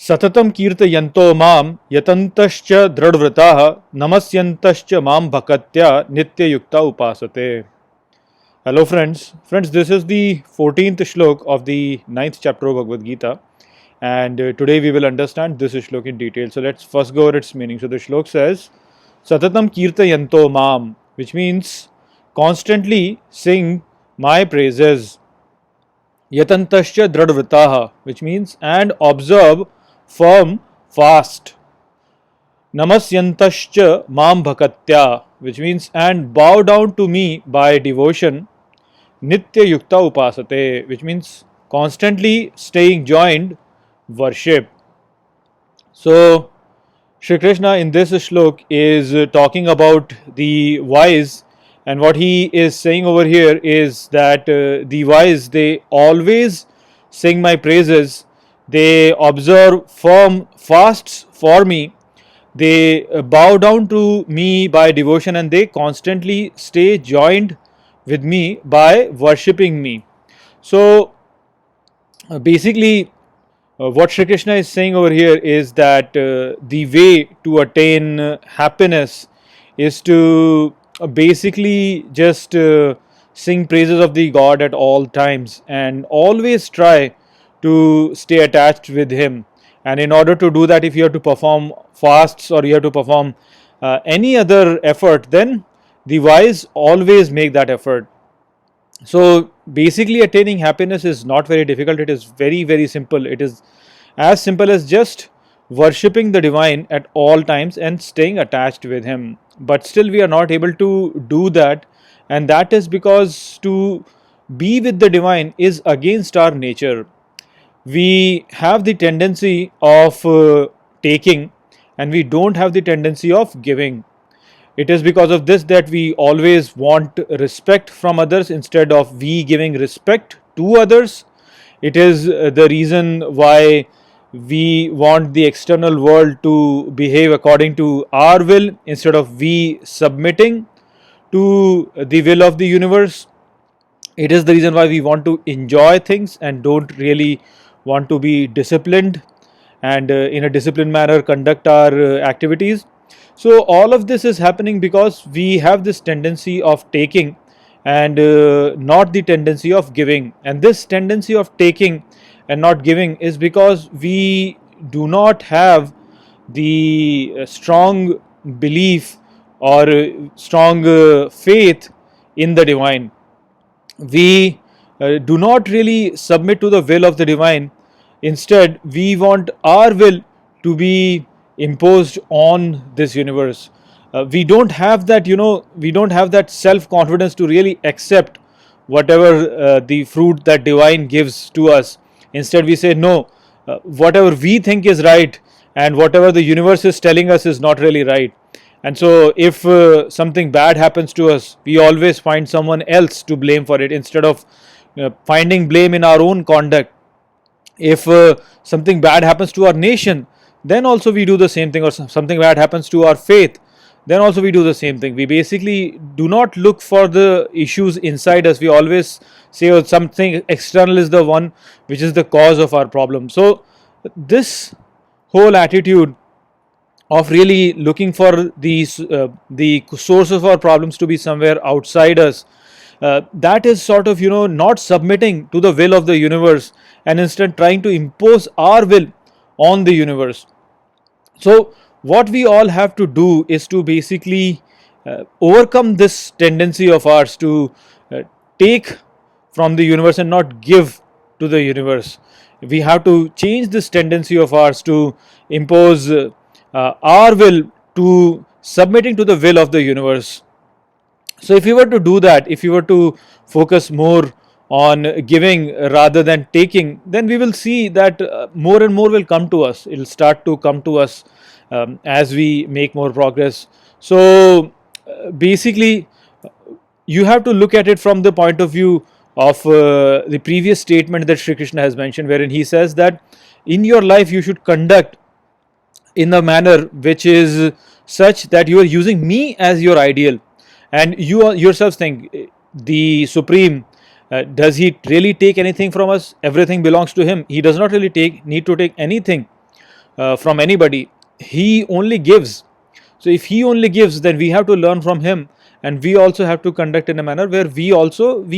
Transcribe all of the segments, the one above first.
Satatam kirtayanto mam yatantascha dradvrataha namasyantascha mam bhakatya nitya yukta upasate. Hello friends. Friends, this is the 14th shlok of the 9th chapter of Bhagavad Gita, and today we will understand this shlok in detail. So let's first go over its meaning. So the shlok says Satatam kirtayanto mam, which means constantly sing my praises. Yatantascha dradvrataha, which means and observe firm fast. Namasyantascha mam bhakatya, which means and bow down to me by devotion. Nitya yukta upasate, which means constantly staying joined worship. So Shri Krishna in this shlok is talking about the wise, and what he is saying over here is that the wise, they always sing my praises, they observe firm fasts for me, they bow down to me by devotion, and they constantly stay joined with me by worshipping me. So basically what Shri Krishna is saying over here is that the way to attain happiness is to basically just sing praises of the God at all times and always try to stay attached with Him. And in order to do that, if you have to perform fasts or you have to perform any other effort, then the wise always make that effort. So basically attaining happiness is not very difficult. It is very, very simple. It is as simple as just worshipping the divine at all times and staying attached with him. But still we are not able to do that, and that is because to be with the divine is against our nature. We have the tendency of taking, and we don't have the tendency of giving. It is because of this that we always want respect from others instead of we giving respect to others. It is the reason why we want the external world to behave according to our will instead of we submitting to the will of the universe. It is the reason why we want to enjoy things and don't really want to be disciplined and in a disciplined manner conduct our activities. So all of this is happening because we have this tendency of taking and not the tendency of giving. And this tendency of taking and not giving is because we do not have the strong belief or strong faith in the divine. We do not really submit to the will of the divine. Instead, we want our will to be imposed on this universe. We don't have that, we don't have that self confidence to really accept whatever the fruit that divine gives to us. Instead we say no, whatever we think is right and whatever the universe is telling us is not really right. And so if something bad happens to us, we always find someone else to blame for it instead of finding blame in our own conduct. If something bad happens to our nation, then also we do the same thing, or something bad happens to our faith, then also we do the same thing. We basically do not look for the issues inside us. We always say, oh, something external is the one which is the cause of our problem. So this whole attitude of really looking for these the source of our problems to be somewhere outside us, that is sort of not submitting to the will of the universe and instead trying to impose our will on the universe. So what we all have to do is to basically overcome this tendency of ours to take from the universe and not give to the universe. We have to change this tendency of ours to impose our will to submitting to the will of the universe. So if you were to do that, if you were to focus more on giving rather than taking, then we will see that more and more will come to us. It will start to come to us as we make more progress. So basically you have to look at it from the point of view of the previous statement that Shri Krishna has mentioned, wherein he says that in your life you should conduct in a manner which is such that you are using me as your ideal, and you yourselves think the Supreme, does he really take anything from us? Everything belongs to him. He does not really need to take anything. from anybody. He only gives. So if he only gives, then we have to learn from him, and we also have to conduct in a manner where we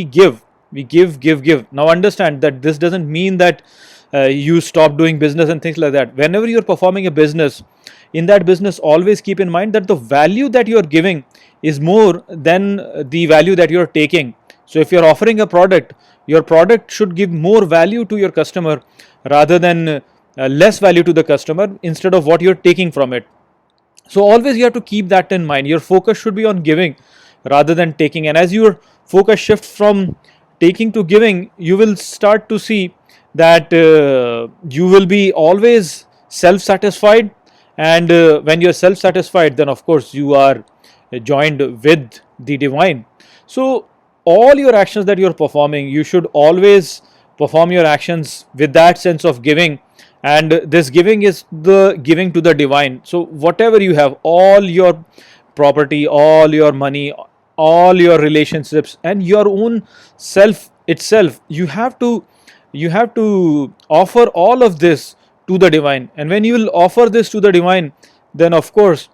give, give. Now understand that this doesn't mean that you stop doing business and things like that. Whenever you're performing a business, in that business, always keep in mind that the value that you're giving is more than the value that you're taking. So if you're offering a product, your product should give more value to your customer rather than less value to the customer instead of what you're taking from it. So always you have to keep that in mind. Your focus should be on giving rather than taking. And as your focus shifts from taking to giving, you will start to see that you will be always self-satisfied. And when you're self-satisfied, then of course you are joined with the divine. So all your actions that you're performing, you should always perform your actions with that sense of giving, and this giving is the giving to the divine. So whatever you have, all your property, all your money, all your relationships, and your own self itself, you have to offer all of this to the divine. And when you will offer this to the divine, then of course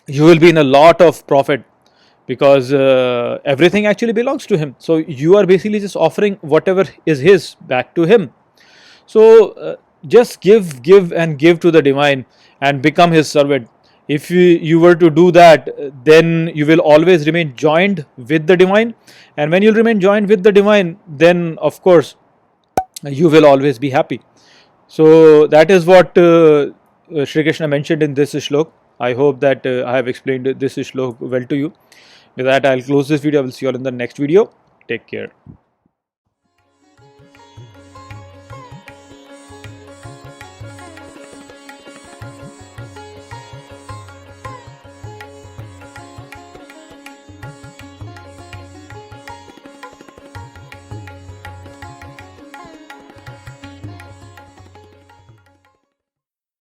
you will be in a lot of profit, because everything actually belongs to him. So you are basically just offering whatever is his back to him. So just give and give to the divine and become his servant. If you were to do that, then you will always remain joined with the divine. And when you'll remain joined with the divine, then of course you will always be happy. So that is what Shri Krishna mentioned in this shlok. I hope that I have explained this shlok well to you. With that, I'll close this video. I will see you all in the next video. Take care.